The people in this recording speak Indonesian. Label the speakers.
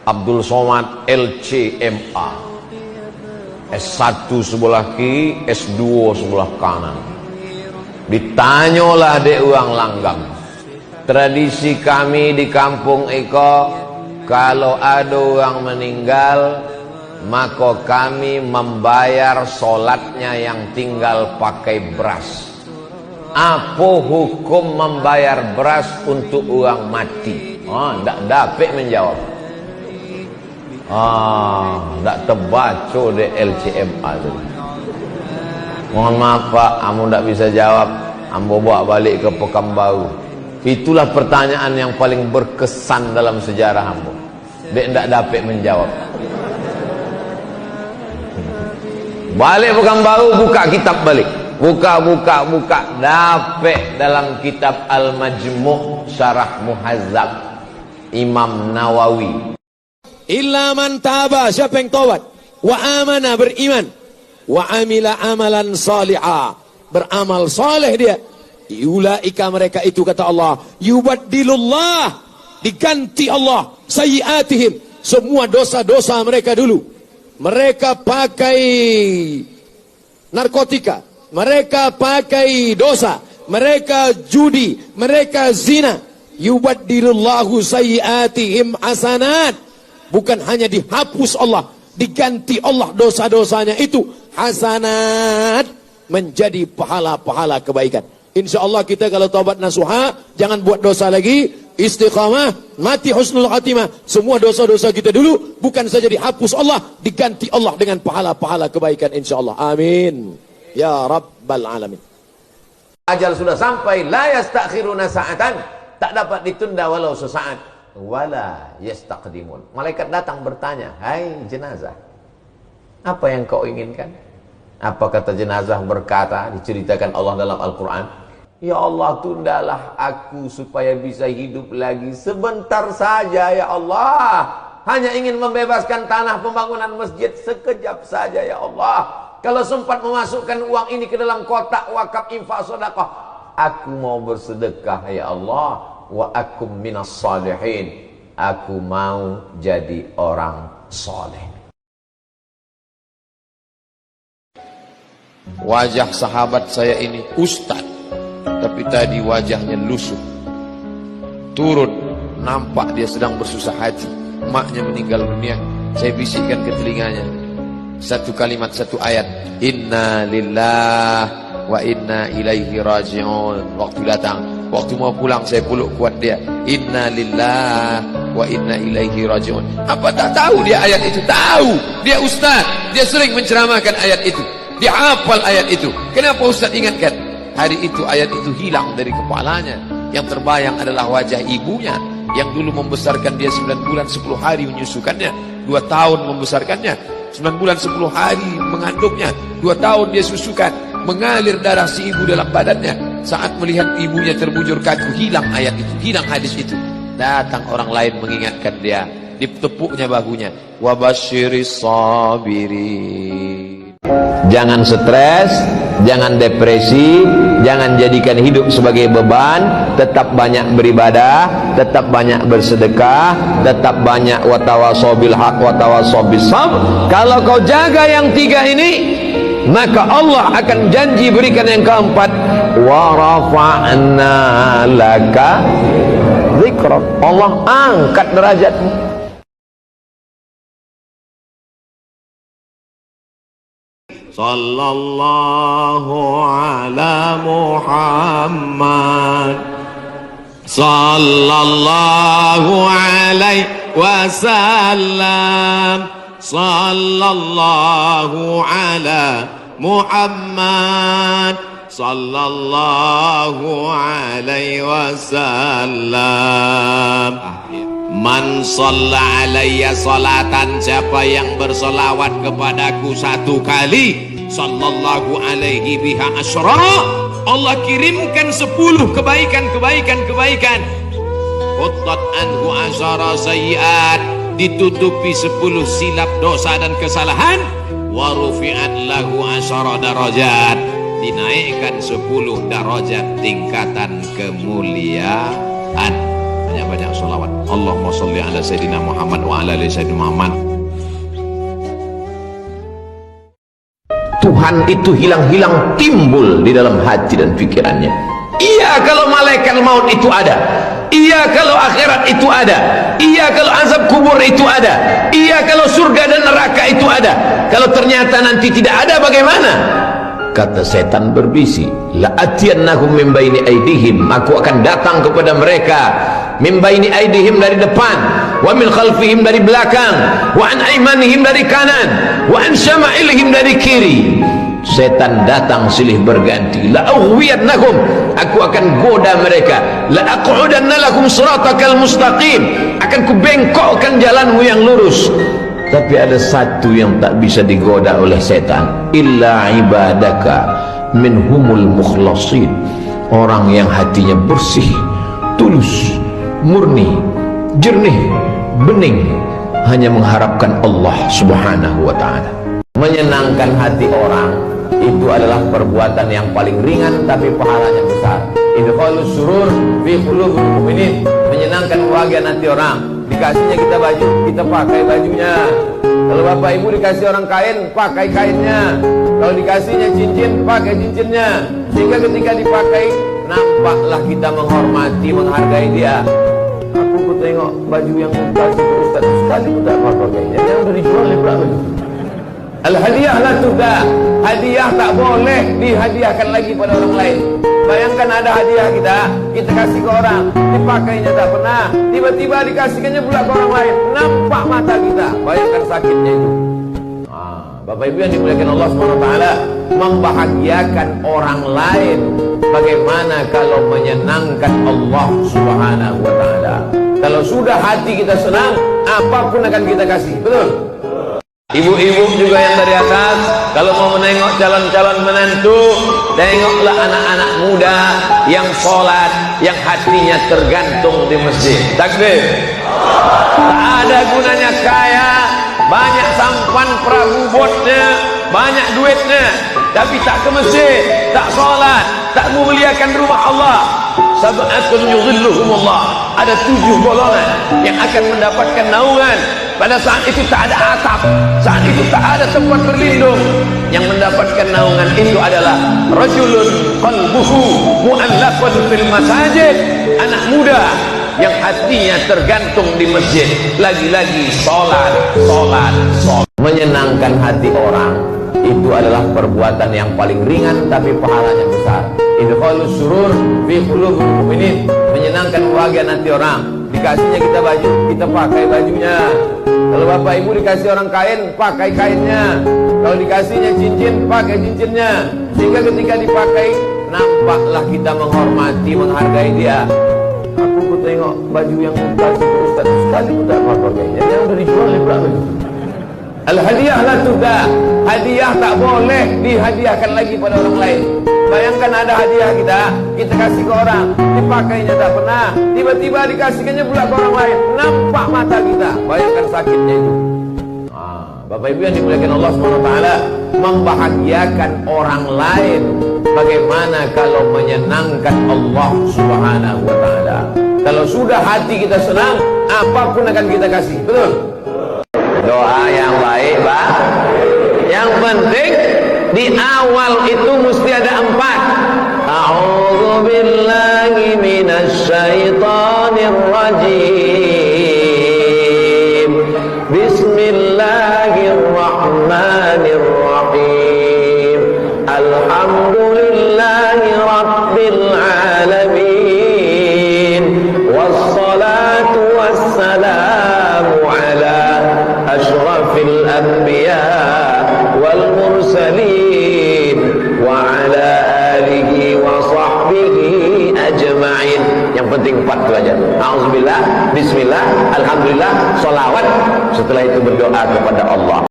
Speaker 1: Abdul Somad LCMA, S1 sebelah kiri, S2 sebelah kanan. Ditanyalah dek uang langgam. Tradisi kami di kampung Eko, kalau ada orang meninggal, maka kami membayar solatnya yang tinggal pakai beras. Apa hukum membayar beras untuk orang mati? Tidak dapat menjawab. Tak terbaca di LCMA tu. Mohon maaf Pak, kamu tak bisa jawab. Ambo bawa balik ke Pekanbaru. Itulah pertanyaan yang paling berkesan dalam sejarah ambo. Dek tak dapat menjawab. Balik Pekanbaru, buka kitab balik. Buka. Dapat dalam kitab Al-Majmu' Syarah Muhazzab Imam Nawawi.
Speaker 2: Illa man taba, siapa yang taubat, wa amana, beriman, wa amila amalan salihah, beramal saleh dia, ulaika, mereka itu kata Allah, yubaddilullah, diganti Allah sayyiatihim, semua dosa-dosa mereka dulu. Mereka pakai narkotika, mereka pakai dosa, mereka judi, mereka zina, yubaddilullahu sayyiatihim hasanat. Bukan hanya dihapus Allah, diganti Allah dosa-dosanya itu hasanat, menjadi pahala-pahala kebaikan. Insya Allah kita kalau taubat nasuha, jangan buat dosa lagi, istiqamah, mati husnul khatimah. Semua dosa-dosa kita dulu bukan saja dihapus Allah, diganti Allah dengan pahala-pahala kebaikan insya Allah. Amin ya rabbal alamin.
Speaker 1: Ajal sudah sampai, la yastakhiruna sa'atan, tak dapat ditunda walau sesaat. Wala yastaqdimun. Malaikat datang bertanya, hai jenazah, apa yang kau inginkan? Apa kata jenazah berkata, diceritakan Allah dalam Al-Quran, ya Allah, tundalah aku supaya bisa hidup lagi sebentar saja ya Allah. Hanya ingin membebaskan tanah pembangunan masjid sekejap saja ya Allah. Kalau sempat memasukkan uang ini ke dalam kotak wakaf infak sedekah, aku mau bersedekah ya Allah. Wa akum minas salihin, aku mau jadi orang soleh.
Speaker 2: Wajah sahabat saya ini ustaz, tapi tadi wajahnya lusuh. Turun, nampak dia sedang bersusah hati. Emaknya meninggal dunia. Saya bisikkan ke telinganya satu kalimat, satu ayat, inna lillah wa inna ilaihi raji'un. Waktu datang, waktu mau pulang, saya peluk kuat dia, inna lillah wa inna ilaihi raji'un. Apa tak tahu dia ayat itu? Tahu, dia ustaz, dia sering menceramahkan ayat itu, dia hafal ayat itu. Kenapa ustaz ingatkan? Hari itu ayat itu hilang dari kepalanya. Yang terbayang adalah wajah ibunya yang dulu membesarkan dia 9 bulan 10 hari menyusukannya, 2 tahun membesarkannya, 9 bulan 10 hari mengandungnya, 2 tahun dia susukan, mengalir darah si ibu dalam badannya. Saat melihat ibunya terbujur kaku, hilang ayat itu, hilang hadis itu. Datang orang lain mengingatkan dia, ditepuknya bahunya, wabasyiris sabirin.
Speaker 1: Jangan stres, jangan depresi, jangan jadikan hidup sebagai beban. Tetap banyak beribadah, tetap banyak bersedekah, tetap banyak watawasobil haq watawasobis sabr. Kalau kau jaga yang 3 ini, maka Allah akan janji berikan yang keempat, wa rafa'na laka dzikrak. Allah angkat derajatmu.
Speaker 2: Sallallahu ala Muhammad, sallallahu alaihi wasallam, sallallahu ala Muhammad, sallallahu alaihi wasallam. Man shalla alayya salatan, siapa yang bersolawat kepadaku 1 kali, sallallahu alaihi biha asyra, Allah kirimkan 10 kebaikan. Quttat anhu asyara sayyiat, ditutupi 10 silap dosa dan kesalahan. Wa rufi'at lahu asyara darajat, dinaikkan 10 darajat tingkatan kemuliaan. banyak-banyak sholawat. Allahumma sholli ala Sayyidina Muhammad wa ala ali Sayyidina Muhammad.
Speaker 1: Tuhan itu hilang-hilang timbul di dalam hati dan pikirannya. Iya kalau malaikat maut itu ada, iya kalau akhirat itu ada, iya kalau azab kubur itu ada, iya kalau surga dan neraka itu ada. Kalau ternyata nanti tidak ada, bagaimana? Kata setan berbisi, la atiyannahum min baini aydihim, aku akan datang kepada mereka min baini aydihim dari depan, wa min khalfihim dari belakang, wa an aymanihim dari kanan, wa an syama'ilihim dari kiri. Setan datang silih berganti. La aghwiyannahum, aku akan goda mereka. La aq'udanna lakum siratakal mustaqim, akan kubengkokkan jalanmu yang lurus. Tapi ada satu yang tak bisa digoda oleh setan, illa ibadaka minhumul mukhlasin, orang yang hatinya bersih, tulus, murni, jernih, bening, hanya mengharapkan Allah Subhanahu wa ta'ala. Menyenangkan hati orang itu adalah perbuatan yang paling ringan tapi pahalanya besar. Idkhalus surur fi qulubil mu'minin, menyenangkan kebahagiaan hati orang. Dikasihnya kita baju, kita pakai bajunya. Kalau bapak ibu dikasih orang kain, pakai kainnya. Kalau dikasihnya cincin, pakai cincinnya. Sehingga ketika dipakai, nampaklah kita menghormati, menghargai dia. Aku tengok baju yang dikasih ke Ustaz sekali pun tak pakainya, yang udah dijual berapa? Al-hadiah la tuda, hadiah tak boleh dihadiahkan lagi pada orang lain. Bayangkan ada hadiah kita kasih ke orang, dipakainya tak pernah, tiba-tiba dikasihkannya pula ke orang lain, nampak mata kita. Bayangkan sakitnya itu. Bapak Ibu yang dimuliakan Allah SWT, membahagiakan orang lain, bagaimana kalau menyenangkan Allah Subhanahu wa ta'ala. Kalau sudah hati kita senang, apapun akan kita kasih. Betul? Ibu-ibu juga yang dari atas, kalau mau menengok calon-calon menantu, tengoklah anak-anak muda yang sholat, yang hatinya tergantung di masjid. Takbir. Tak ada gunanya kaya, banyak sampan prabubotnya, banyak duitnya, tapi tak ke masjid, tak sholat, tak memuliakan rumah Allah. Sab'atun yudhilluhumullah, ada 7 golongan yang akan mendapatkan naungan. Pada saat itu tak ada atap, saat itu tak ada tempat berlindung. Yang mendapatkan naungan itu adalah rajulun qalbuhu mu'allaqun fil masajid, anak muda yang hatinya tergantung di masjid, lagi-lagi sholat. Menyenangkan hati orang itu adalah perbuatan yang paling ringan tapi pahalanya besar. Idkhalus surur fi qulubil mu'minin, menyenangkan kebahagiaan hati orang. Dikasihnya kita baju, kita pakai bajunya. Kalau bapak ibu dikasih orang kain, pakai kainnya. Kalau dikasihnya cincin, pakai cincinnya. Sehingga ketika dipakai, nampaklah kita menghormati, menghargai dia. Aku tengok baju yang dikasih ke Ustaz sekali pun tak pakainya, yang udah dijual berapa? Al-hadiah la tuda, hadiah tak boleh dihadiahkan lagi pada orang lain. Bayangkan ada hadiah kita kasih ke orang, dipakainya tak pernah, tiba-tiba dikasihkannya pula ke orang lain, nampak mata kita. Bayangkan sakitnya itu. Bapak Ibu yang dimuliakan Allah SWT, membahagiakan orang lain, bagaimana kalau menyenangkan Allah Subhanahu wa ta'ala. Kalau sudah hati kita senang, apapun akan kita kasih. Betul? Doa yang baik, Pak. Yang penting di awal itu mesti ada 4. A'udzu billahi minasy syaithanir rajim. Bismillahirrahmanirrahim. Alhamdulillahi rabbil alamin. Wassalatu wassalamu ala asyrafil anbiya wal mursalin wa ala alihi wa sahbihi ajma'in. Yang penting 4 itu aja. Auzubillah, bismillah, alhamdulillah, sholawat. Setelah itu berdoa kepada Allah.